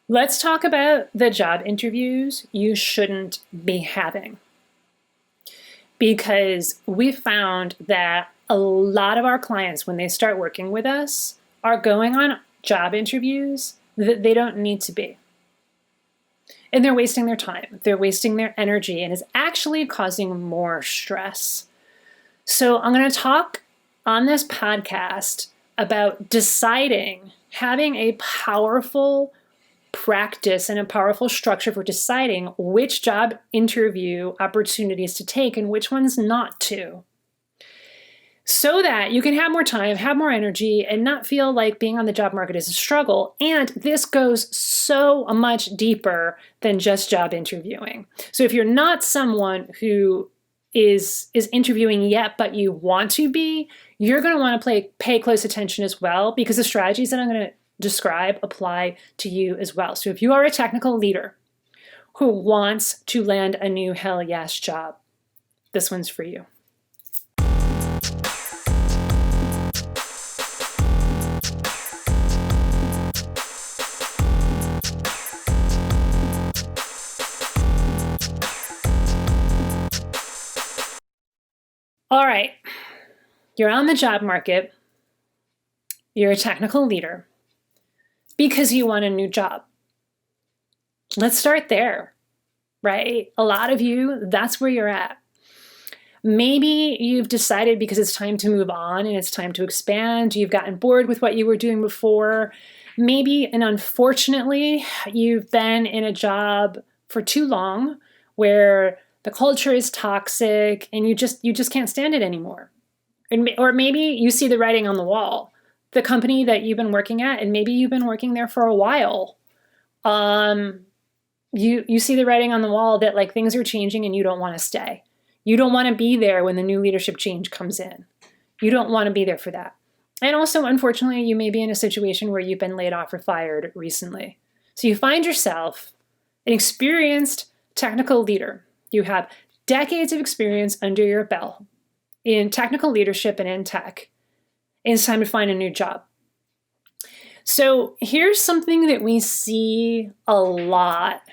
Let's talk about the job interviews you shouldn't be having. Because we found that a lot of our clients, when they start working with us, are going on job interviews that they don't need to be. And they're wasting their time, they're wasting their energy, and is actually causing more stress. So I'm going to talk on this podcast about deciding, having a powerful practice and a powerful structure for deciding which job interview opportunities to take and which ones not to, so that you can have more time, have more energy, and not feel like being on the job market is a struggle. And this goes so much deeper than just job interviewing. So if you're not someone who is interviewing yet, but you want to be, you're going to want to pay close attention as well, because the strategies that I'm going to describe apply to you as well. So if you are a technical leader who wants to land a new hell yes job, this one's for you. All right, you're on the job market, you're a technical leader because you want a new job. Let's start there, right? A lot of you, that's where you're at. Maybe you've decided because it's time to move on and it's time to expand, you've gotten bored with what you were doing before. Maybe, and unfortunately, you've been in a job for too long where the culture is toxic and you just can't stand it anymore. Or maybe you see the writing on the wall. The company that you've been working at, and maybe you've been working there for a while, you see the writing on the wall that like things are changing and you don't want to stay. You don't want to be there when the new leadership change comes in. You don't want to be there for that. And also, unfortunately, you may be in a situation where you've been laid off or fired recently. So you find yourself an experienced technical leader. You have decades of experience under your belt in technical leadership and in tech. It's time to find a new job. So here's something that we see a lot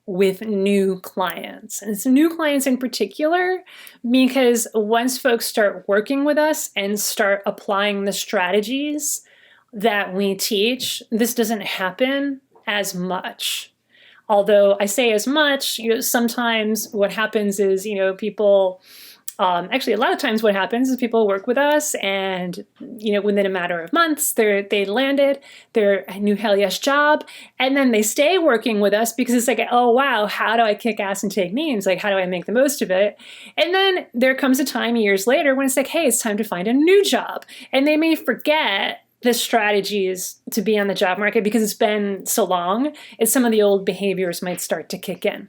with new clients. And it's new clients in particular, because once folks start working with us and start applying the strategies that we teach, this doesn't happen as much. Although I say as much, sometimes what happens is, people, actually a lot of times what happens is people work with us and, within a matter of months, they landed their new hell yes job, and then they stay working with us because it's like, oh wow, how do I kick ass and take names? Like, how do I make the most of it? And then there comes a time years later when it's like, hey, it's time to find a new job. And they may forget the strategies to be on the job market because it's been so long, and some of the old behaviors might start to kick in.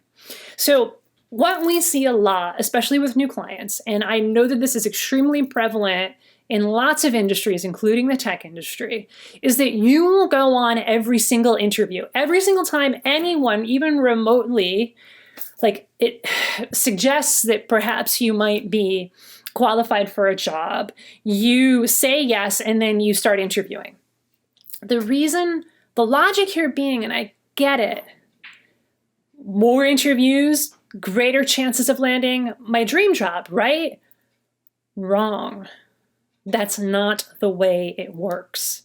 So what we see a lot, especially with new clients, and I know that this is extremely prevalent in lots of industries, including the tech industry, is that you will go on every single interview. Every single time anyone, even remotely, like it suggests that perhaps you might be qualified for a job, you say yes, and then you start interviewing. The logic here being, and I get it, more interviews, greater chances of landing my dream job, right? Wrong. That's not the way it works.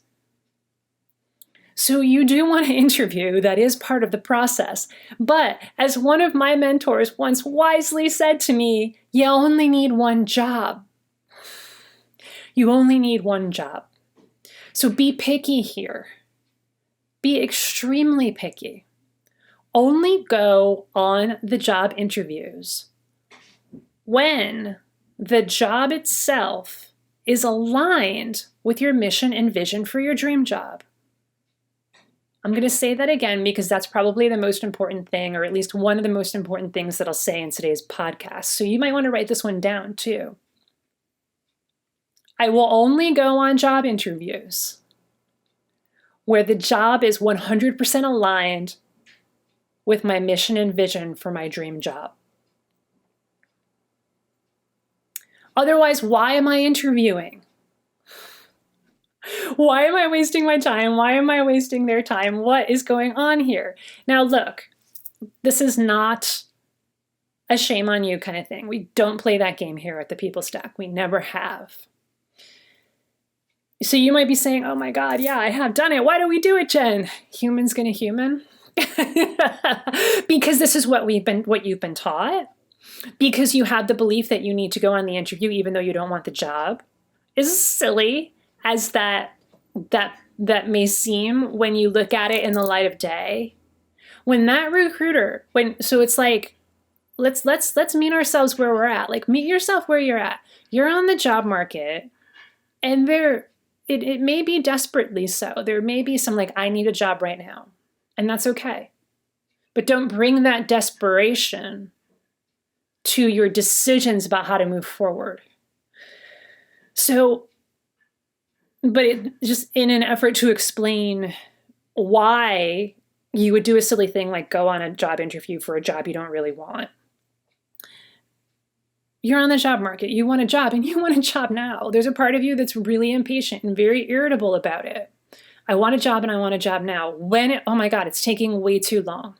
So you do want to interview, that is part of the process. But as one of my mentors once wisely said to me, you only need one job. You only need one job. So be picky here. Be extremely picky. Only go on the job interviews when the job itself is aligned with your mission and vision for your dream job. I'm going to say that again because that's probably the most important thing, or at least one of the most important things that I'll say in today's podcast. So you might want to write this one down too. I will only go on job interviews where the job is 100% aligned with my mission and vision for my dream job. Otherwise, why am I interviewing? Why am I wasting my time? Why am I wasting their time? What is going on here? Now, look, this is not a shame on you kind of thing. We don't play that game here at the People Stack. We never have. So you might be saying, oh my God, yeah, I have done it. Why do we do it, Jen? Human's gonna human. Because this is what you've been taught. Because you have the belief that you need to go on the interview even though you don't want the job. Is silly as that may seem when you look at it in the light of day. When that recruiter, so it's like, let's meet ourselves where we're at. Like, meet yourself where you're at. You're on the job market, and it may be desperately so. There may be some like, I need a job right now, and that's okay. But don't bring that desperation to your decisions about how to move forward. So, but just in an effort to explain why you would do a silly thing like go on a job interview for a job you don't really want. You're on the job market, you want a job, and you want a job now. There's a part of you that's really impatient and very irritable about it. I want a job and I want a job now. Oh my God, it's taking way too long.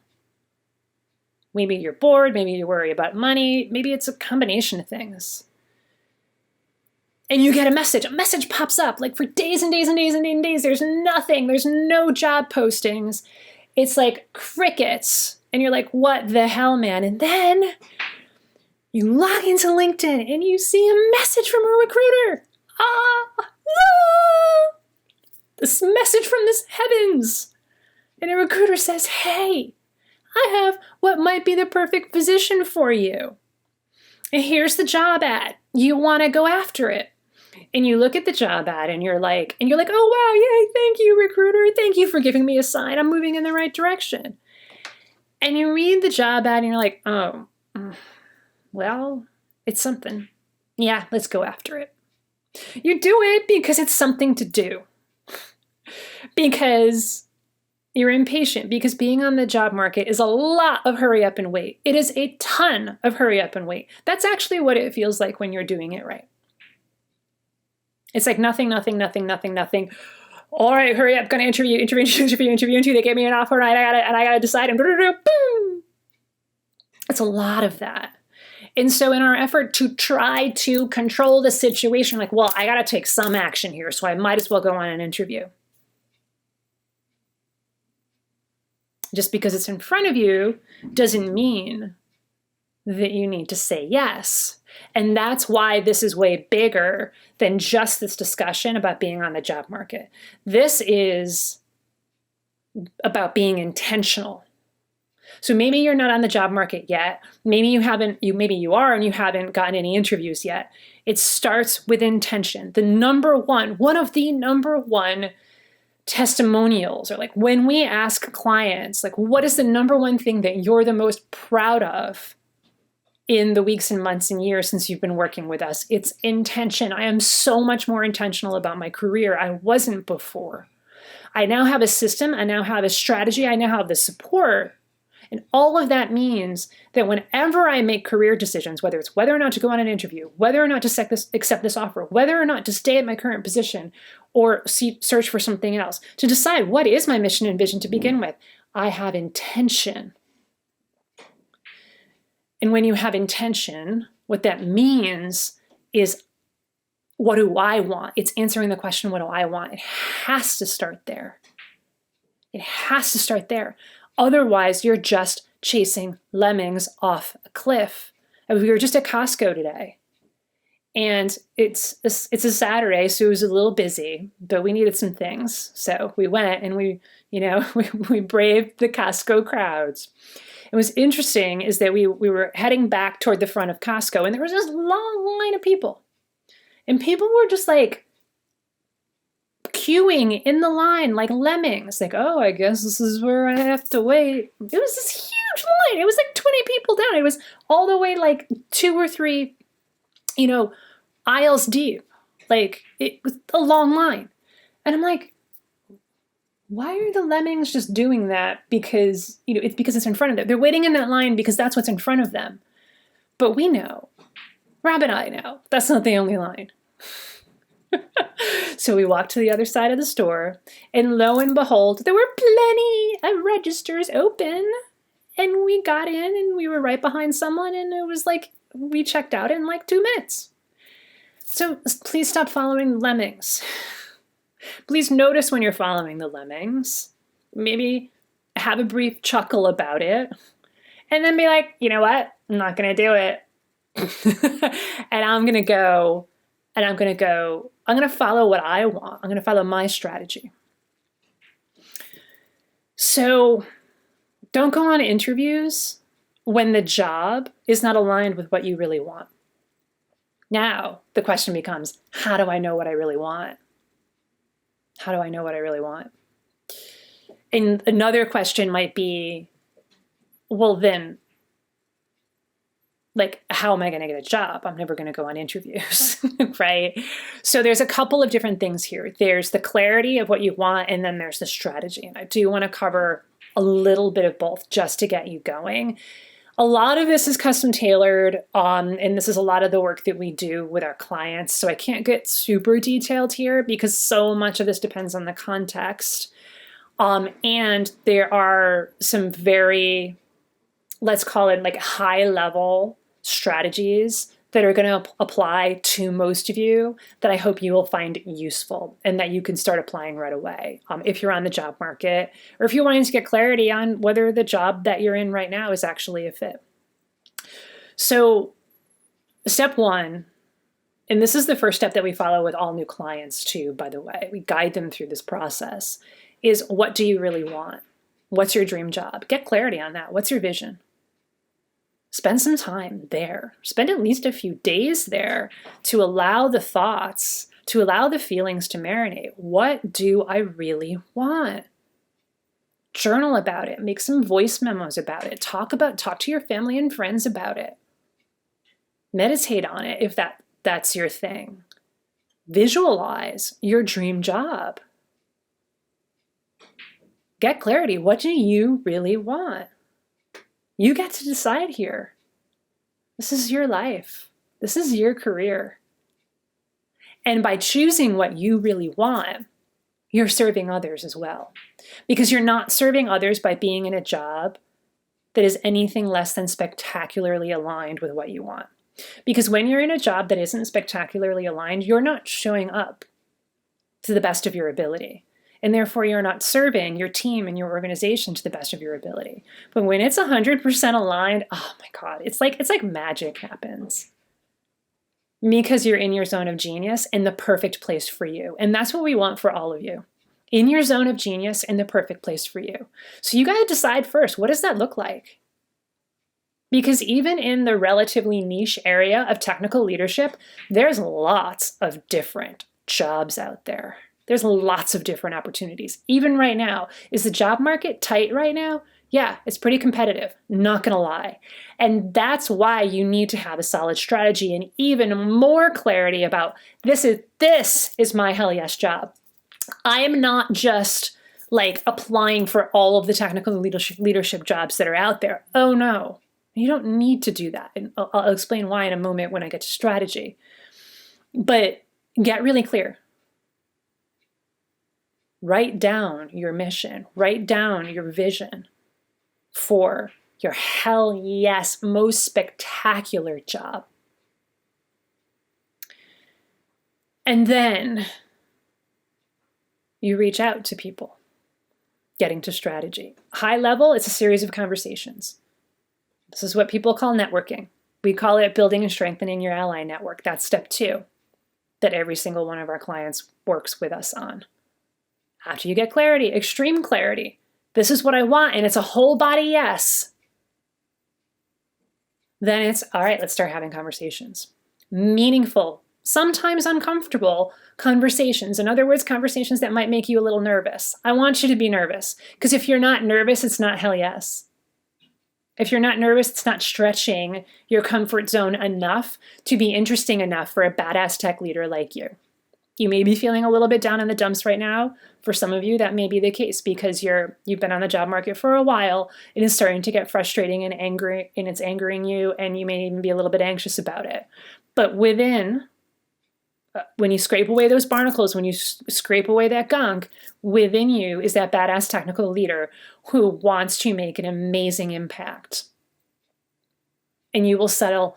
Maybe you're bored, maybe you worry about money, maybe it's a combination of things. And you get a message pops up like for days and days and days and days and days. There's nothing, there's no job postings. It's like crickets. And you're like, what the hell, man? And then you log into LinkedIn and you see a message from a recruiter. This message from the heavens. And a recruiter says, hey, I have what might be the perfect position for you. And here's the job ad. You want to go after it. And you look at the job ad and you're like, oh wow, yay, thank you, recruiter. Thank you for giving me a sign. I'm moving in the right direction. And you read the job ad and you're like, oh, well, it's something. Yeah, let's go after it. You do it because it's something to do. Because you're impatient, because being on the job market is a lot of hurry up and wait. It is a ton of hurry up and wait. That's actually what it feels like when you're doing it right. It's like nothing. All right, hurry up, gonna interview. They get me an offer, right? I gotta decide, and boom. It's a lot of that. And so in our effort to try to control the situation, like, well, I gotta take some action here, so I might as well go on an interview. Just because it's in front of you doesn't mean that you need to say yes. And that's why this is way bigger than just this discussion about being on the job market. This is about being intentional. So maybe you're not on the job market yet. Maybe you are and you haven't gotten any interviews yet. It starts with intention. One of the number one testimonials, or like when we ask clients, like, what is the number one thing that you're the most proud of in the weeks and months and years since you've been working with us? It's intention. I am so much more intentional about my career. I wasn't before. I now have a system. I now have a strategy. I now have the support. And all of that means that whenever I make career decisions, whether it's whether or not to go on an interview, whether or not to accept this offer, whether or not to stay at my current position or search for something else, to decide what is my mission and vision to begin with, I have intention. And when you have intention, what that means is, what do I want? It's answering the question, what do I want? It has to start there. It has to start there. Otherwise, you're just chasing lemmings off a cliff. And we were just at Costco today. And it's a Saturday, so it was a little busy, but we needed some things. So we went and we braved the Costco crowds. And what's interesting is that we were heading back toward the front of Costco, and there was this long line of people. And people were just like queuing in the line like lemmings. Like, oh, I guess this is where I have to wait. It was this huge line. It was like 20 people down. It was all the way like 2 or 3, aisles deep. Like, it was a long line. And I'm like, why are the lemmings just doing that? Because, it's because it's in front of them. They're waiting in that line because that's what's in front of them. But we know, Rob and I know, that's not the only line. So we walked to the other side of the store, and lo and behold, there were plenty of registers open. And we got in and we were right behind someone, and it was like we checked out in like 2 minutes. So please stop following the lemmings. Please notice when you're following the lemmings. Maybe have a brief chuckle about it, and then be like, you know what? I'm not going to do it. And I'm going to follow what I want. I'm going to follow my strategy. So don't go on interviews when the job is not aligned with what you really want. Now, the question becomes, how do I know what I really want? How do I know what I really want? And another question might be, well, then, like, how am I going to get a job? I'm never going to go on interviews, right? So there's a couple of different things here. There's the clarity of what you want, and then there's the strategy. And I do want to cover a little bit of both just to get you going. A lot of this is custom tailored, and this is a lot of the work that we do with our clients. So I can't get super detailed here because so much of this depends on the context. And there are some very, let's call it like high level strategies that are going to apply to most of you that I hope you will find useful and that you can start applying right away. If you're on the job market, or if you're wanting to get clarity on whether the job that you're in right now is actually a fit. So step one, and this is the first step that we follow with all new clients too, by the way, we guide them through this process, is what do you really want? What's your dream job? Get clarity on that. What's your vision? Spend some time there. Spend at least a few days there to allow the thoughts, to allow the feelings to marinate. What do I really want? Journal about it. Make some voice memos about it. Talk to your family and friends about it. Meditate on it if that's your thing. Visualize your dream job. Get clarity. What do you really want? You get to decide here. This is your life. This is your career. And by choosing what you really want, you're serving others as well. Because you're not serving others by being in a job that is anything less than spectacularly aligned with what you want. Because when you're in a job that isn't spectacularly aligned, you're not showing up to the best of your ability. And therefore, you're not serving your team and your organization to the best of your ability. But when it's 100% aligned, oh my God, it's like magic happens. Because you're in your zone of genius and the perfect place for you. And that's what we want for all of you. In your zone of genius and the perfect place for you. So you got to decide first, what does that look like? Because even in the relatively niche area of technical leadership, there's lots of different jobs out there. There's lots of different opportunities. Even right now, is the job market tight right now? Yeah, it's pretty competitive, not gonna lie. And that's why you need to have a solid strategy and even more clarity about this is my hell yes job. I am not just like applying for all of the technical leadership jobs that are out there. Oh no, you don't need to do that. And I'll explain why in a moment when I get to strategy. But get really clear. Write down your mission, write down your vision for your hell yes, most spectacular job. And then you reach out to people, getting to strategy. High level, it's a series of conversations. This is what people call networking. We call it building and strengthening your ally network. That's step 2 that every single one of our clients works with us on. After you get clarity, extreme clarity, this is what I want, and it's a whole body yes. Then it's, all right, let's start having conversations. Meaningful, sometimes uncomfortable conversations. In other words, conversations that might make you a little nervous. I want you to be nervous, because if you're not nervous, it's not hell yes. If you're not nervous, it's not stretching your comfort zone enough to be interesting enough for a badass tech leader like you. You may be feeling a little bit down in the dumps right now. For some of you, that may be the case because you've been on the job market for a while. It is starting to get frustrating and angry, and it's angering you, and you may even be a little bit anxious about it. But within When you scrape away those barnacles, when you scrape away that gunk, within you is that badass technical leader who wants to make an amazing impact. And you will settle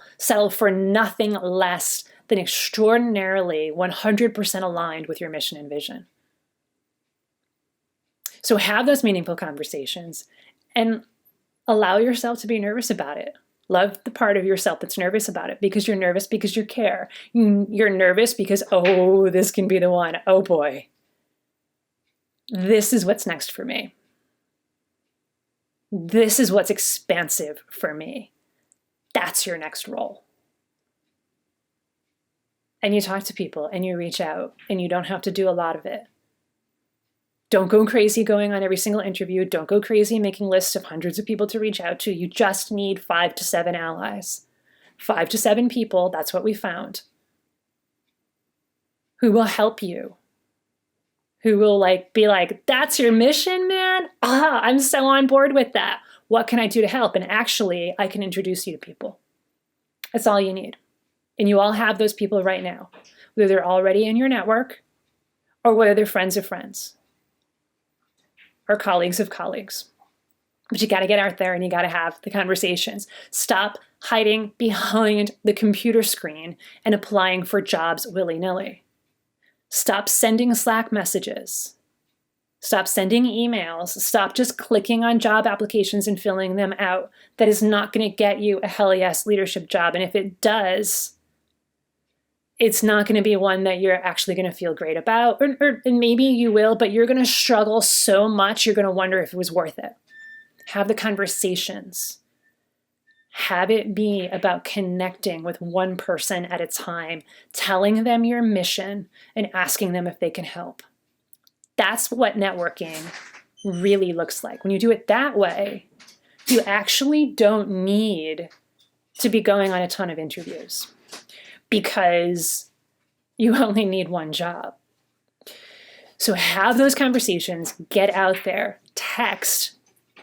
for nothing less than extraordinarily 100% aligned with your mission and vision. So have those meaningful conversations and allow yourself to be nervous about it. Love the part of yourself that's nervous about it, because you're nervous because you care. You're nervous because, oh, this can be the one. Oh boy, this is what's next for me. This is what's expansive for me. That's your next role. And you talk to people and you reach out, and you don't have to do a lot of it. Don't go crazy going on every single interview. Don't go crazy making lists of hundreds of people to reach out to. You just need 5 to 7 allies. 5 to 7 people, that's what we found, who will help you. Who will be like, that's your mission, man? I'm so on board with that. What can I do to help? And actually, I can introduce you to people. That's all you need. And you all have those people right now, whether they're already in your network or whether they're friends of friends or colleagues of colleagues. But you got to get out there and you got to have the conversations. Stop hiding behind the computer screen and applying for jobs willy-nilly. Stop sending Slack messages. Stop sending emails. Stop just clicking on job applications and filling them out. That is not going to get you a hell yes leadership job. And if it does, it's not going to be one that you're actually going to feel great about. And maybe you will, but you're going to struggle so much, you're going to wonder if it was worth it. Have the conversations. Have it be about connecting with one person at a time, telling them your mission and asking them if they can help. That's what networking really looks like. When you do it that way, you actually don't need to be going on a ton of interviews, because you only need one job. So have those conversations, get out there, text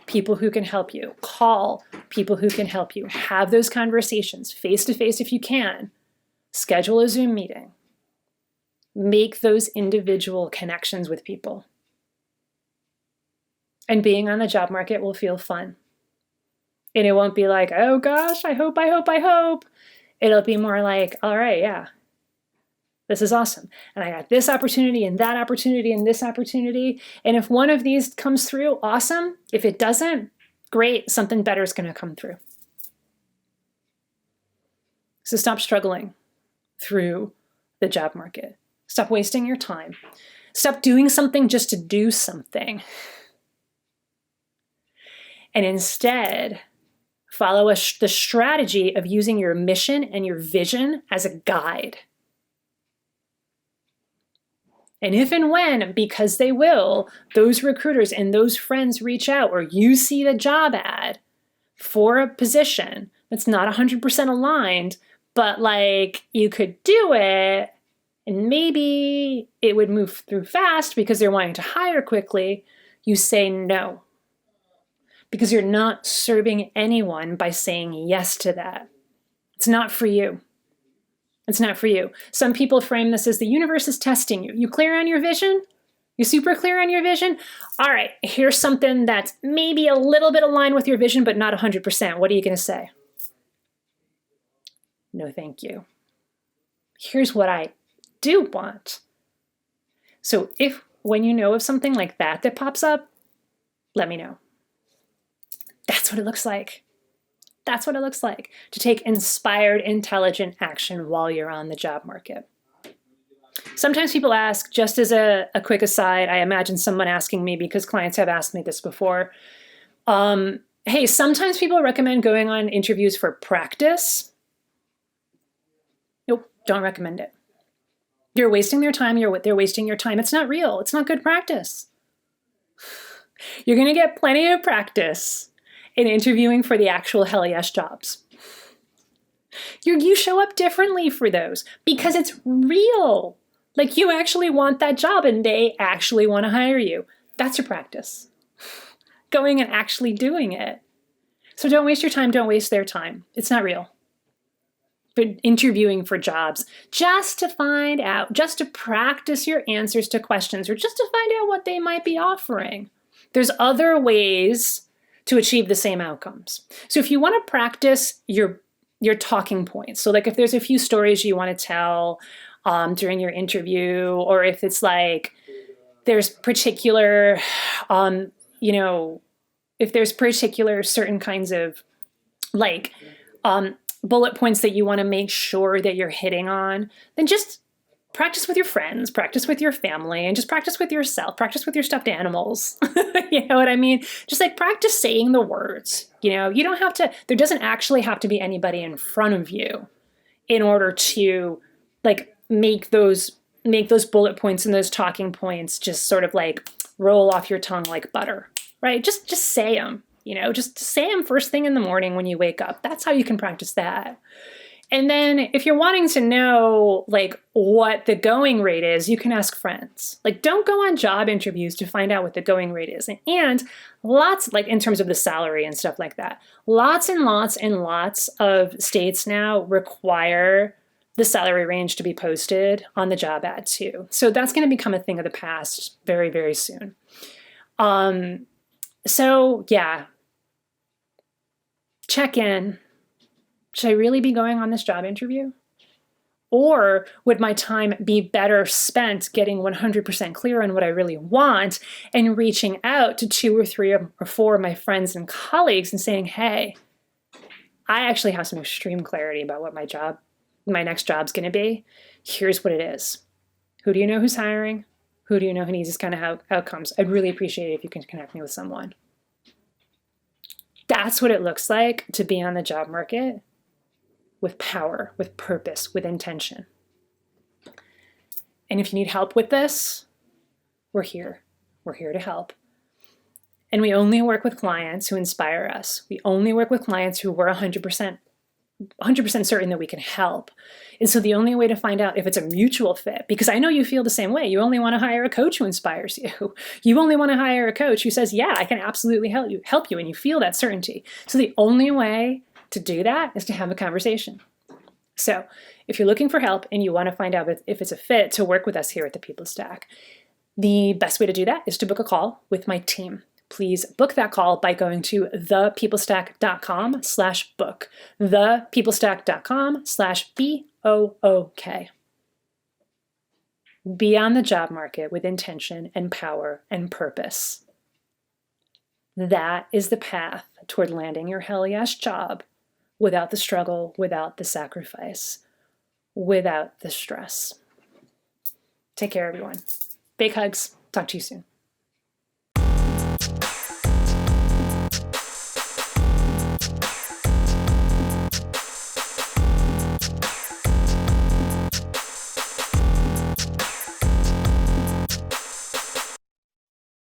people who can help you, call people who can help you, have those conversations face to face if you can, schedule a Zoom meeting, make those individual connections with people. And being on the job market will feel fun. And it won't be like, oh gosh, I hope. It'll be more like, all right, yeah, this is awesome. And I got this opportunity and that opportunity and this opportunity. And if one of these comes through, awesome. If it doesn't, great, something better is going to come through. So stop struggling through the job market. Stop wasting your time. Stop doing something just to do something. And instead, follow the strategy of using your mission and your vision as a guide. And if and when, because they will, those recruiters and those friends reach out, or you see the job ad for a position that's not 100% aligned, but you could do it, and maybe it would move through fast because they're wanting to hire quickly, you say no. Because you're not serving anyone by saying yes to that. It's not for you. It's not for you. Some people frame this as the universe is testing you. You clear on your vision? You super clear on your vision? All right, here's something that's maybe a little bit aligned with your vision, but not 100%. What are you going to say? No, thank you. Here's what I do want. So when you know of something like that pops up, let me know. That's what it looks like. That's what it looks like to take inspired, intelligent action while you're on the job market. Sometimes people ask, just as a quick aside, I imagine someone asking me, because clients have asked me this before, hey, sometimes people recommend going on interviews for practice. Nope, don't recommend it. You're wasting their time. They're wasting your time. It's not real. It's not good practice. You're going to get plenty of practice in interviewing for the actual hell yes jobs. You show up differently for those because it's real. You actually want that job and they actually want to hire you. That's your practice. Going and actually doing it. So don't waste your time. Don't waste their time. It's not real. interviewing for jobs, just to find out, just to practice your answers to questions, or just to find out what they might be offering. There's other ways to achieve the same outcomes. So if you want to practice your talking points, so like if there's a few stories you want to tell during your interview, or if it's like there's particular, if there's particular certain kinds of like bullet points that you want to make sure that you're hitting on, then just practice with your friends, practice with your family, and just practice with yourself, practice with your stuffed animals. You know what I mean? Just like practice saying the words. You don't have to, there doesn't actually have to be anybody in front of you in order to like make those bullet points and those talking points just sort of like roll off your tongue like butter, right? Just say them, just say them first thing in the morning when you wake up. That's how you can practice that. And then if you're wanting to know like what the going rate is, you can ask friends. Like don't go on job interviews to find out what the going rate is. And lots, like in terms of the salary and stuff like that, lots and lots and lots of states now require the salary range to be posted on the job ad too. So that's going to become a thing of the past very, very soon. So yeah, check in. Should I really be going on this job interview? Or would my time be better spent getting 100% clear on what I really want and reaching out to 2 or 3 or 4 of my friends and colleagues and saying, hey, I actually have some extreme clarity about what my next job's going to be. Here's what it is. Who do you know who's hiring? Who do you know who needs this kind of outcomes? I'd really appreciate it if you can connect me with someone. That's what it looks like to be on the job market with power, with purpose, with intention. And if you need help with this, we're here. We're here to help. And we only work with clients who inspire us. We only work with clients who we're 100% certain that we can help. And so the only way to find out if it's a mutual fit, because I know you feel the same way, you only want to hire a coach who inspires you. You only want to hire a coach who says, yeah, I can absolutely help you, and you feel that certainty. So the only way to do that is to have a conversation. So if you're looking for help and you want to find out if it's a fit to work with us here at the People Stack, the best way to do that is to book a call with my team. Please book that call by going to thepeoplestack.com/book, thepeoplestack.com/BOOK. Be on the job market with intention and power and purpose. That is the path toward landing your hell yes job without the struggle, without the sacrifice, without the stress. Take care, everyone. Big hugs. Talk to you soon.